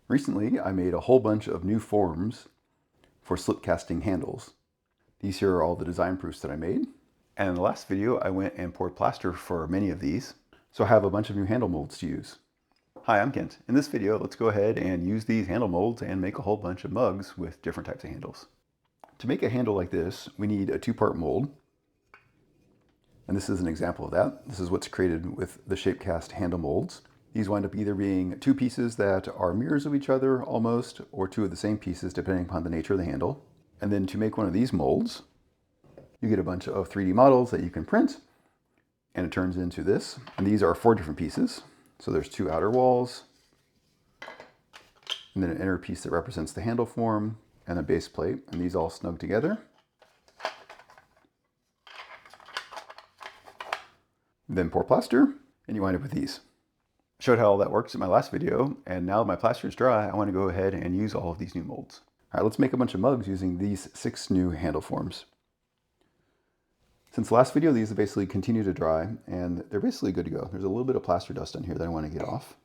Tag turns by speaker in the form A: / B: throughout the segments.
A: Recently, I made a whole bunch of new forms for slip casting handles. These here are all the design proofs that I made. And in the last video, I went and poured plaster for many of these. So I have a bunch of new handle molds to use. Hi, I'm Kent. In this video, let's go ahead and use these handle molds and make a whole bunch of mugs with different types of handles. To make a handle like this, we need a two-part mold. And this is an example of that. This is what's created with the Shapecast handle molds. These wind up either being two pieces that are mirrors of each other almost, or two of the same pieces depending upon the nature of the handle. And then to make one of these molds, you get a bunch of 3D models that you can print, and it turns into this. And these are 4 different pieces. So there's 2 outer walls, and then an inner piece that represents the handle form, and a base plate, and these all snug together. Then pour plaster, and you wind up with these. I showed how all that works in my last video, and now that my plaster is dry, I want to go ahead and use all of these new molds. All right, let's make a bunch of mugs using these 6 new handle forms. Since the last video, these basically continue to dry, and they're basically good to go. There's a little bit of plaster dust on here that I want to get off.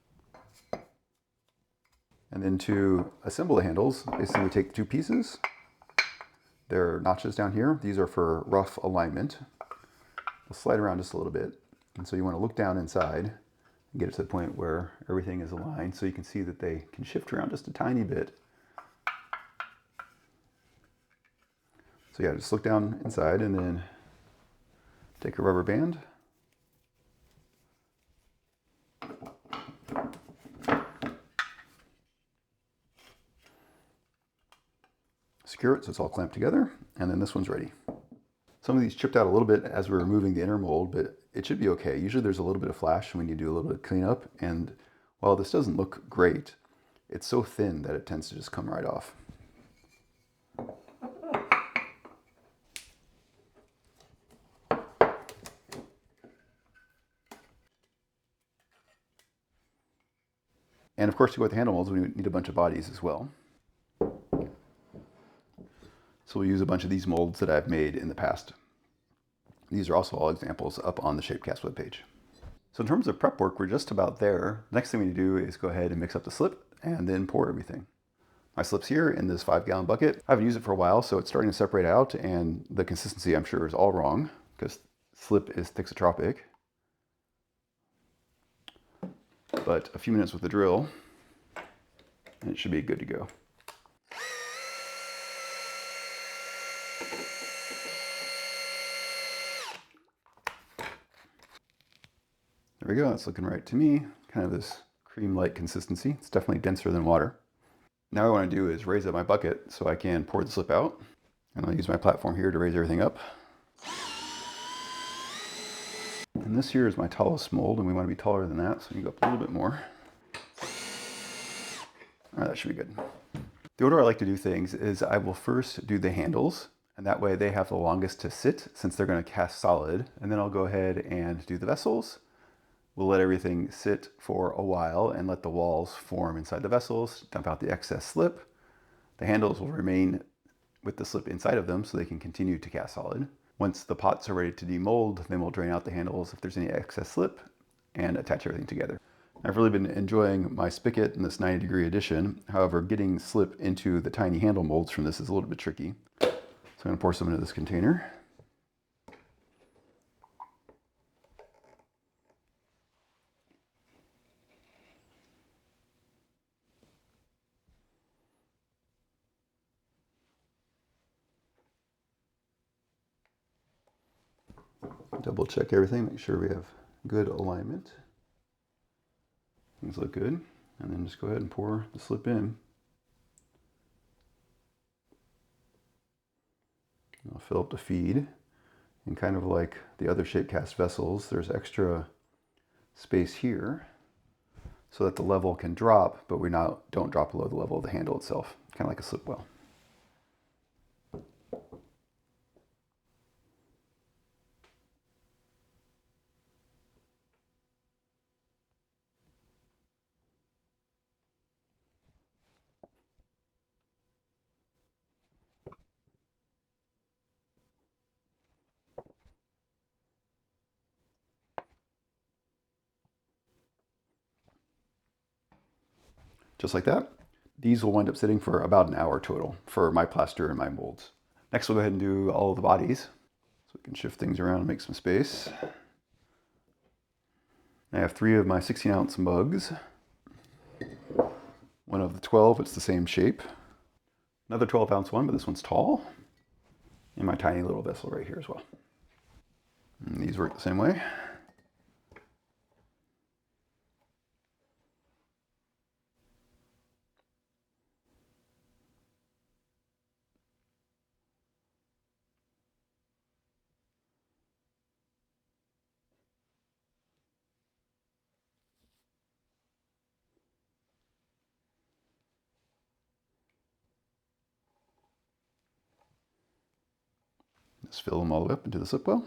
A: And then to assemble the handles, basically we take the 2 pieces. There are notches down here. These are for rough alignment. We'll slide around just a little bit. And so you want to look down inside and get it to the point where everything is aligned so you can see that they can shift around just a tiny bit. So yeah, just look down inside and then take a rubber band. Secure it so it's all clamped together, and then this one's ready. Some of these chipped out a little bit as we're removing the inner mold, but it should be okay. Usually there's a little bit of flash when you do a little bit of cleanup, and while this doesn't look great, it's so thin that it tends to just come right off. And of course, to go with the handle molds, we need a bunch of bodies as well. So we'll use a bunch of these molds that I've made in the past. These are also all examples up on the Shapecast webpage. So in terms of prep work, we're just about there. The next thing we need to do is go ahead and mix up the slip and then pour everything. My slip's here in this 5-gallon bucket. I haven't used it for a while, so it's starting to separate out, and the consistency, I'm sure, is all wrong because slip is thixotropic. But a few minutes with the drill, and it should be good to go. There we go, that's looking right to me. Kind of this cream-like consistency. It's definitely denser than water. Now what I want to do is raise up my bucket so I can pour the slip out. And I'll use my platform here to raise everything up. And this here is my tallest mold, and we want to be taller than that, so you go up a little bit more. All right, that should be good. The order I like to do things is I will first do the handles, and that way they have the longest to sit since they're going to cast solid. And then I'll go ahead and do the vessels. We'll let everything sit for a while and let the walls form inside the vessels, dump out the excess slip. The handles will remain with the slip inside of them so they can continue to cast solid. Once the pots are ready to demold, then we'll drain out the handles if there's any excess slip and attach everything together. I've really been enjoying my spigot in this 90-degree edition. However, getting slip into the tiny handle molds from this is a little bit tricky. So I'm going to pour some into this container. Double check everything, make sure we have good alignment. Things look good. And then just go ahead and pour the slip in. I'll fill up the feed. And kind of like the other Shapecast vessels, there's extra space here so that the level can drop, but don't drop below the level of the handle itself, kind of like a slip well. Just like that. These will wind up sitting for about an hour total for my plaster and my molds. Next, we'll go ahead and do all of the bodies. So we can shift things around and make some space. I have 3 of my 16-ounce mugs. One of the 12, it's the same shape. Another 12-ounce one, but this one's tall. And my tiny little vessel right here as well. And these work the same way. Just fill them all the way up into the slip well.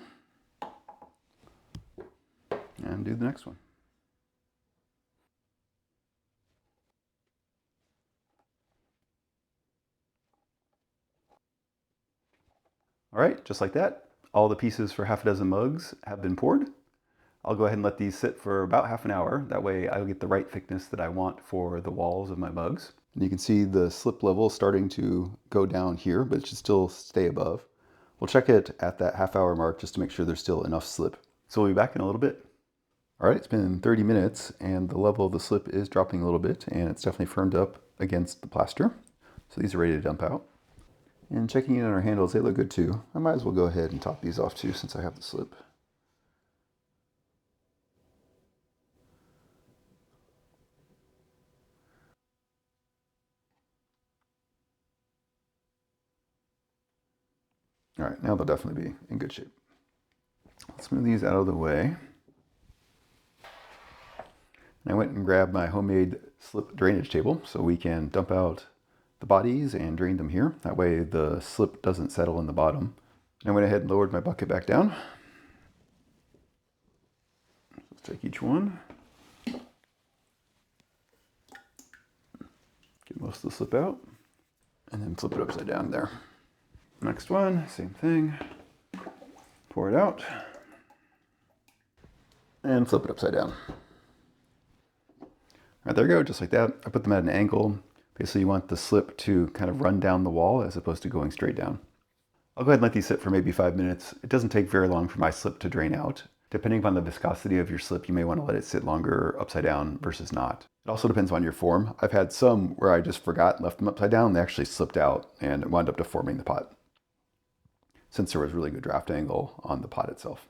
A: And do the next one. All right, just like that, all the pieces for half a dozen mugs have been poured. I'll go ahead and let these sit for about half an hour. That way I'll get the right thickness that I want for the walls of my mugs. And you can see the slip level starting to go down here, but it should still stay above. We'll check it at that half-hour mark just to make sure there's still enough slip. So we'll be back in a little bit. All right, it's been 30 minutes and the level of the slip is dropping a little bit and it's definitely firmed up against the plaster. So these are ready to dump out. And checking in on our handles, they look good too. I might as well go ahead and top these off too since I have the slip. All right, now they'll definitely be in good shape. Let's move these out of the way. And I went and grabbed my homemade slip drainage table so we can dump out the bodies and drain them here. That way the slip doesn't settle in the bottom. And I went ahead and lowered my bucket back down. Let's take each one. Get most of the slip out. And then flip it upside down there. Next one, same thing. Pour it out. And flip it upside down. All right, there we go, just like that. I put them at an angle. Basically, you want the slip to kind of run down the wall as opposed to going straight down. I'll go ahead and let these sit for maybe 5 minutes. It doesn't take very long for my slip to drain out. Depending upon the viscosity of your slip, you may want to let it sit longer upside down versus not. It also depends on your form. I've had some where I just forgot and left them upside down. They actually slipped out and wound up deforming the pot, since there was really good draft angle on the pot itself.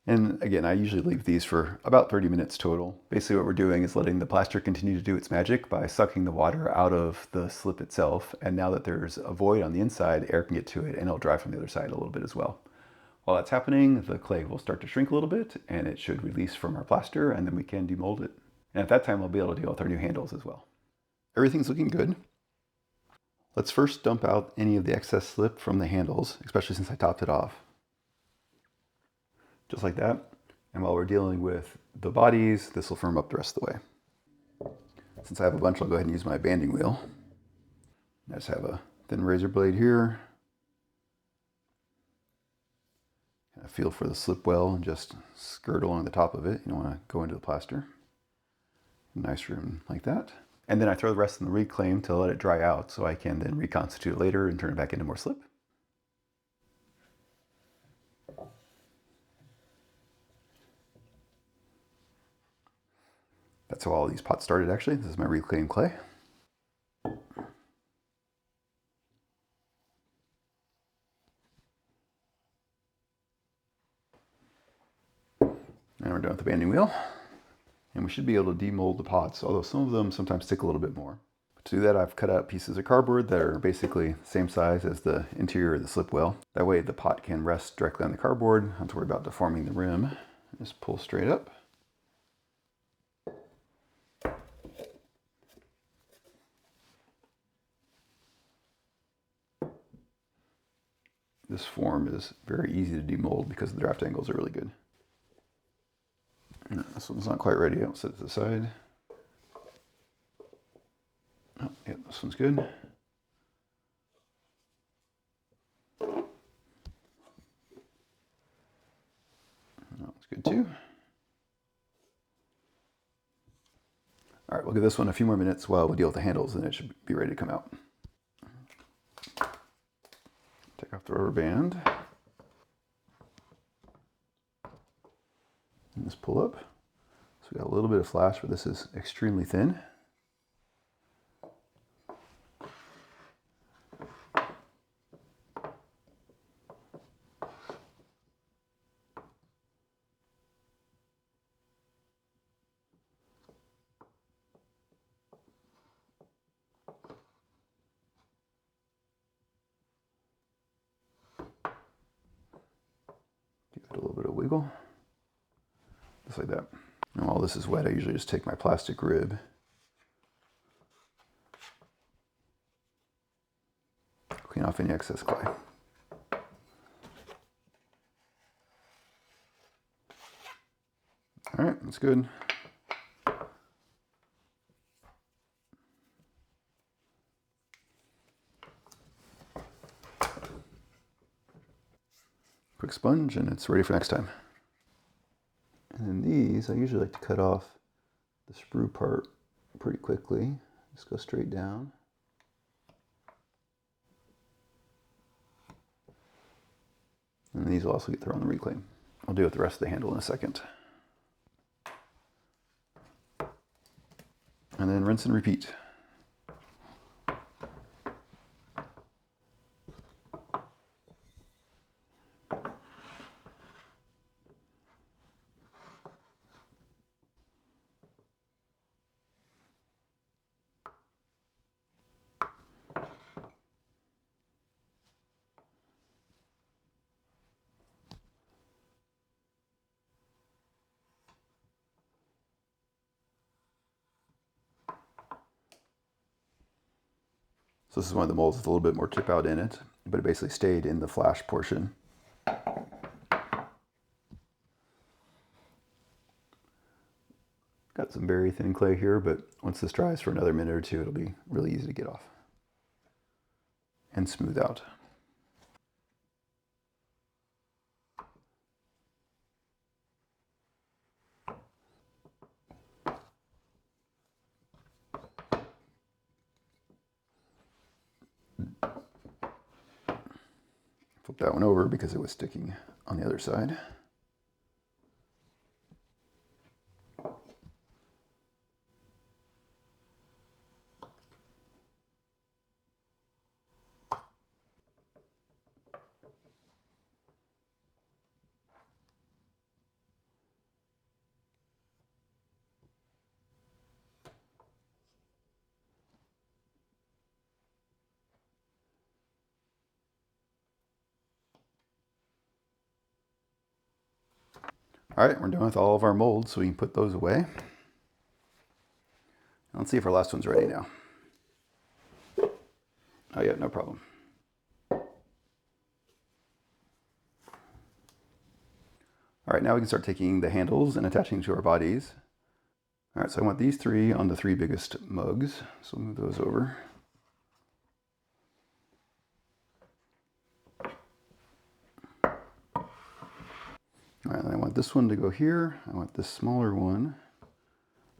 A: And again, I usually leave these for about 30 minutes total. Basically what we're doing is letting the plaster continue to do its magic by sucking the water out of the slip itself. And now that there's a void on the inside, air can get to it and it'll dry from the other side a little bit as well. While that's happening, the clay will start to shrink a little bit and it should release from our plaster and then we can demold it. And at that time, we'll be able to deal with our new handles as well. Everything's looking good. Let's first dump out any of the excess slip from the handles, especially since I topped it off. Just like that. And while we're dealing with the bodies, this will firm up the rest of the way. Since I have a bunch, I'll go ahead and use my banding wheel. I just have a thin razor blade here. Kind of feel for the slip well and just skirt along the top of it. You don't want to go into the plaster. Nice room like that. And then I throw the rest in the reclaim to let it dry out so I can then reconstitute it later and turn it back into more slip. That's how all these pots started actually. This is my reclaimed clay. And we're done with the banding wheel. And we should be able to demold the pots, although some of them sometimes stick a little bit more. But to do that, I've cut out pieces of cardboard that are basically the same size as the interior of the slip well. That way the pot can rest directly on the cardboard. I don't have to worry about deforming the rim. Just pull straight up. This form is very easy to demold because the draft angles are really good. No, this one's not quite ready. I'll set it to the side. Oh, yeah, this one's good. That one's good too. All right, I'll give this one a few more minutes while we deal with the handles, and it should be ready to come out. Take off the rubber band. And just pull up. So we got a little bit of flash, but this is extremely thin. Give it a little bit of wiggle, just like that. And while this is wet, I usually just take my plastic rib, clean off any excess clay. All right, that's good. Quick sponge, and it's ready for next time. And then these, I usually like to cut off the sprue part pretty quickly. Just go straight down. And these will also get thrown in the reclaim. I'll deal with the rest of the handle in a second. And then rinse and repeat. So this is one of the molds with a little bit more chip out in it, but it basically stayed in the flash portion. Got some very thin clay here, but once this dries for another minute or two, it'll be really easy to get off and smooth out. Flip that one over because it was sticking on the other side. All right, we're done with all of our molds, so we can put those away. Let's see if our last one's ready now. Oh yeah, no problem. All right, now we can start taking the handles and attaching to our bodies. All right, so I want these three on the three biggest mugs, so I'll move those over. All right, and I want this one to go here. I want this smaller one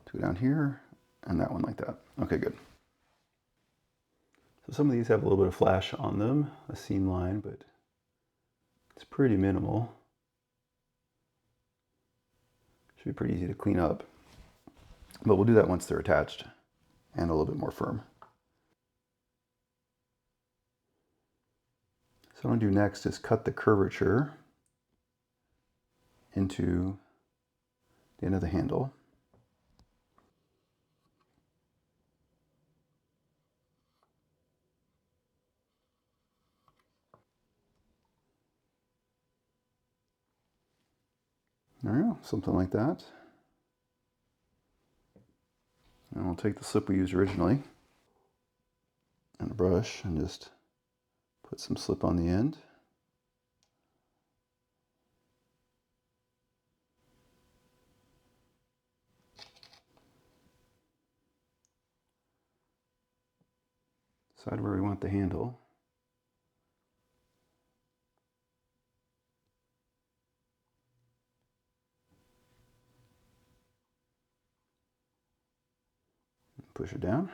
A: to go down here, and that one like that. Okay, good. So some of these have a little bit of flash on them, a seam line, but it's pretty minimal. Should be pretty easy to clean up. But we'll do that once they're attached and a little bit more firm. So what I'm going to do next is cut the curvature into the end of the handle. There we go, something like that. And we'll take the slip we used originally and a brush and just put some slip on the end. Decide where we want the handle. push it down.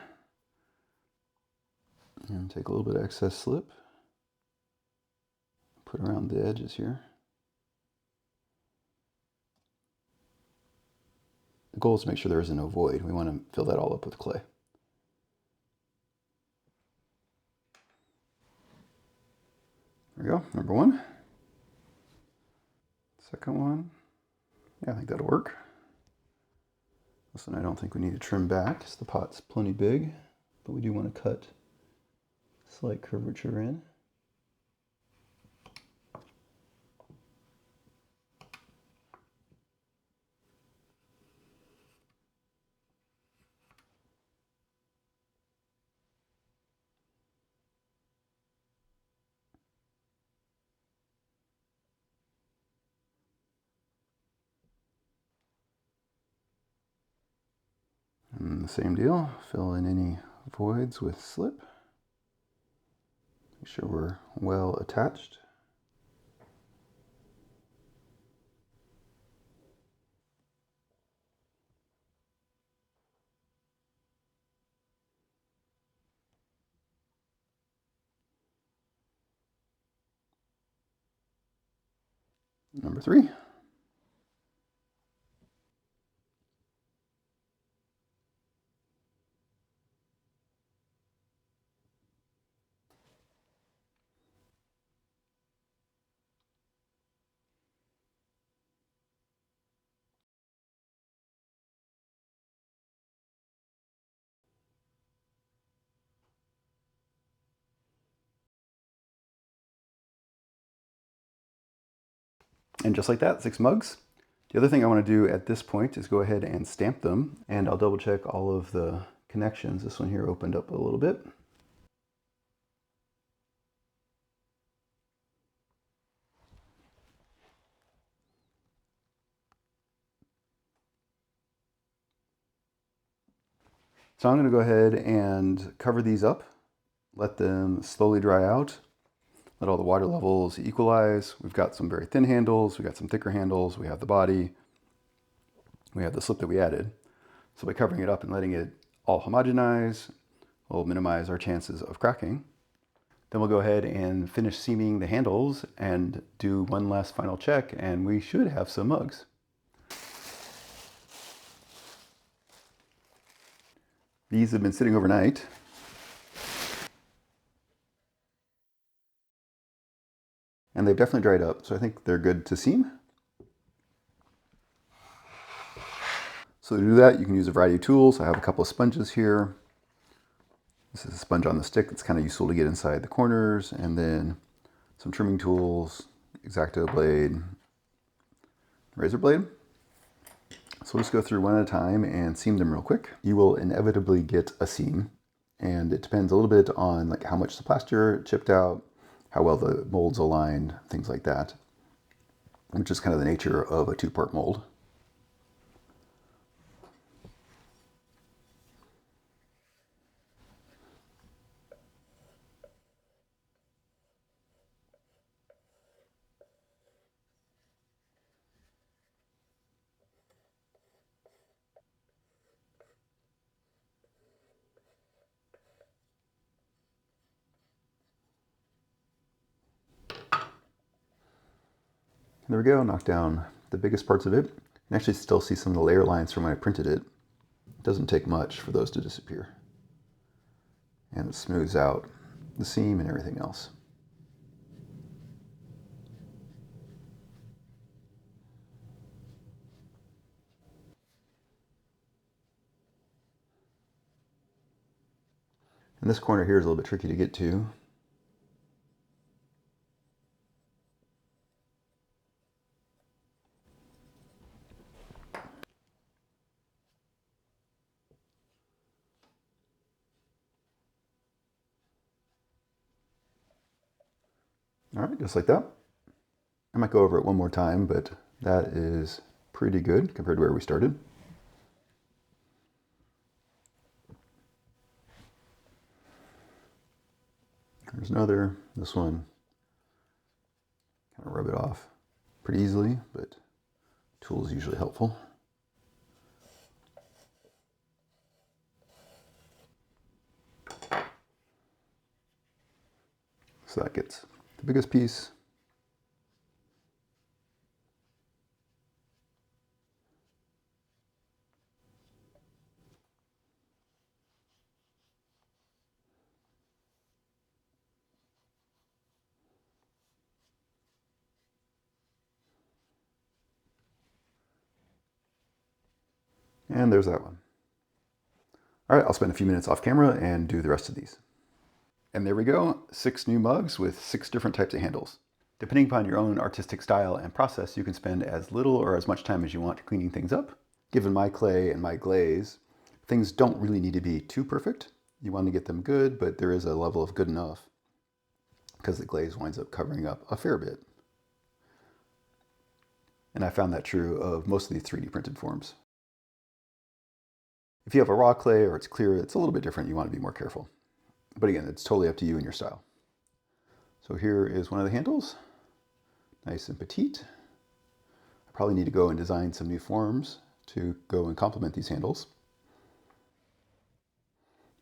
A: And take a little bit of excess slip. Put around the edges here. The goal is to make sure there isn't no void. We want to fill that all up with clay. There we go, number one. Second one. Yeah, I think that'll work. This one I don't think we need to trim back because the pot's plenty big, but we do want to cut slight curvature in. And the same deal, fill in any voids with slip. Make sure we're well attached. Number three. And just like that, 6 mugs. The other thing I want to do at this point is go ahead and stamp them, and I'll double check all of the connections. This one here opened up a little bit. So I'm going to go ahead and cover these up, let them slowly dry out, let all the water levels equalize. We've got some very thin handles, we've got some thicker handles, we have the body, we have the slip that we added. So by covering it up and letting it all homogenize, we'll minimize our chances of cracking. Then we'll go ahead and finish seaming the handles and do one last final check, and we should have some mugs. These have been sitting overnight. And they've definitely dried up, so I think they're good to seam. So to do that, you can use a variety of tools. I have a couple of sponges here. This is a sponge on the stick that's kind of useful to get inside the corners, and then some trimming tools, X-Acto blade, razor blade. So we'll just go through one at a time and seam them real quick. You will inevitably get a seam, and it depends a little bit on like how much the plaster chipped out, how well the mold's aligned, things like that, which is kind of the nature of a 2-part mold. There we go, knocked down the biggest parts of it. You can actually still see some of the layer lines from when I printed it. It doesn't take much for those to disappear. And it smooths out the seam and everything else. And this corner here is a little bit tricky to get to. All right, just like that. I might go over it one more time, but that is pretty good compared to where we started. There's another, this one, kind of rub it off pretty easily, but tool is usually helpful. So that gets the biggest piece. And there's that one. All right, I'll spend a few minutes off camera and do the rest of these. And there we go, 6 new mugs with 6 different types of handles. Depending upon your own artistic style and process, you can spend as little or as much time as you want cleaning things up. Given my clay and my glaze, things don't really need to be too perfect. You want to get them good, but there is a level of good enough because the glaze winds up covering up a fair bit. And I found that true of most of these 3D printed forms. If you have a raw clay or it's clear, it's a little bit different. You want to be more careful. But again, it's totally up to you and your style. So here is one of the handles. Nice and petite. I probably need to go and design some new forms to go and complement these handles.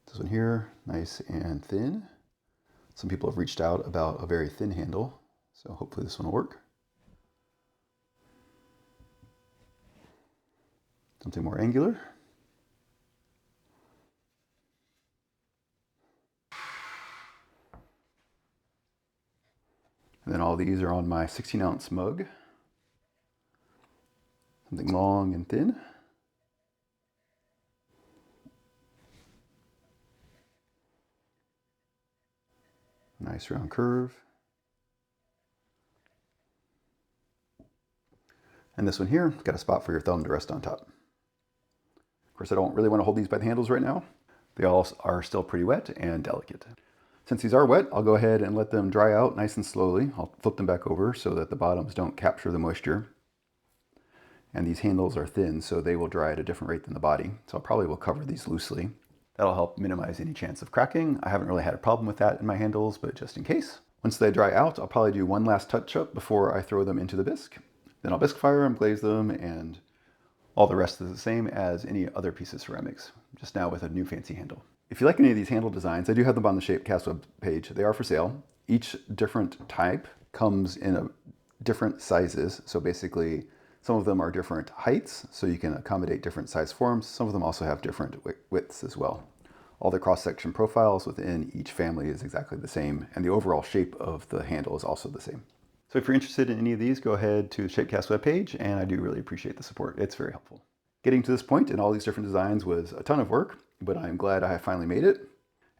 A: This one here, nice and thin. Some people have reached out about a very thin handle, so hopefully this one will work. Something more angular. And then all these are on my 16-ounce mug. Something long and thin. Nice round curve. And this one here, got a spot for your thumb to rest on top. Of course, I don't really want to hold these by the handles right now. They all are still pretty wet and delicate. Since these are wet, I'll go ahead and let them dry out nice and slowly. I'll flip them back over so that the bottoms don't capture the moisture. And these handles are thin, so they will dry at a different rate than the body. So I probably will cover these loosely. That'll help minimize any chance of cracking. I haven't really had a problem with that in my handles, but just in case. Once they dry out, I'll probably do one last touch-up before I throw them into the bisque. Then I'll bisque fire them, glaze them, and all the rest is the same as any other piece of ceramics, just now with a new fancy handle. If you like any of these handle designs, I do have them on the Shapecast web page. They are for sale. Each different type comes in different sizes. So basically, some of them are different heights, so you can accommodate different size forms. Some of them also have different widths as well. All the cross-section profiles within each family is exactly the same, and the overall shape of the handle is also the same. So if you're interested in any of these, go ahead to the Shapecast webpage, and I do really appreciate the support. It's very helpful. Getting to this point in all these different designs was a ton of work, but I'm glad I finally made it.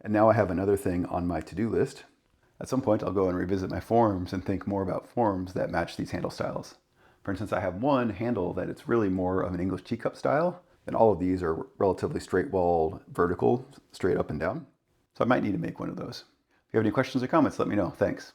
A: And now I have another thing on my to-do list. At some point, I'll go and revisit my forms and think more about forms that match these handle styles. For instance, I have one handle that it's really more of an English teacup style, and all of these are relatively straight-walled, vertical, straight up and down. So I might need to make one of those. If you have any questions or comments, let me know. Thanks.